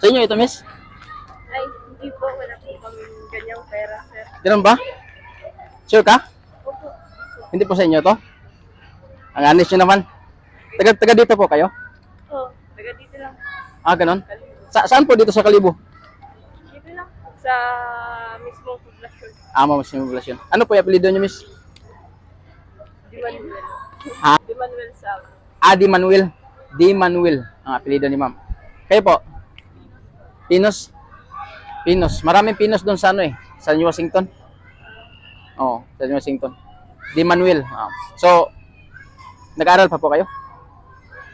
Sa inyo ito, miss? Ay, hindi po. Wala po kami ganyang pera, sir. Ganun ba? Sure ka? Opo. Hindi po sa inyo to? Ang honest nyo naman. Taga dito po kayo? Oo, taga dito lang. Ah, ganun? Saan po dito sa Kalibo? Dito lang. Sa mismong poblasyon. Mas simulation. Ano po yung apelido nyo, miss? Di Manuel. Ha? Di Manuel Sal. Di Manuel. Di Manuel ang apelido ni ma'am. Kayo po? Pinos? Pinos. Maraming Pinos doon sa ano eh. Sa New Washington. Oo, sa New Washington. Di Manuel. So, nag-aaral pa po kayo?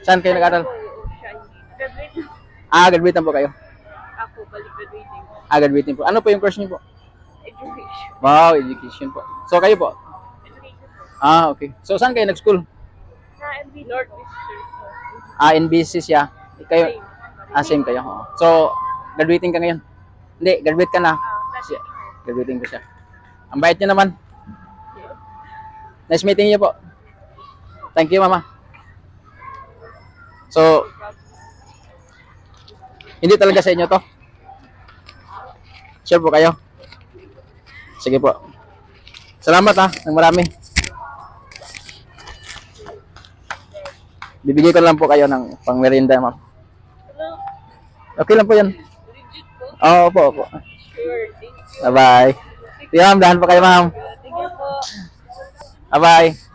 Saan kayo nag-aaral? Siya, graduate. Graduate po kayo? Ako, balik graduating. Graduating po. Ano po yung course niyo po? Education. Wow, education po. So, kayo po? Education po. Okay. So, saan kayo nag-school? Sa NB Northwestern po. NBC siya. Kayo? Same kayo. Oo. So, graduating ka ngayon? Hindi, graduate ka na. Siya. Graduating ko siya. Ang bait niyo naman. Nice meeting niyo po. Thank you, mama. So, hindi talaga sa inyo to? Sure po kayo? Sige po. Salamat ng marami. Bibigay ko lang po kayo ng pang-merienda, ma'am. Okay lang po yan. Legit po. Opo. Sure. Thank you. Bye-bye. Sige, ma'am. Dahan po kayo, ma'am. Thank you po. Bye-bye.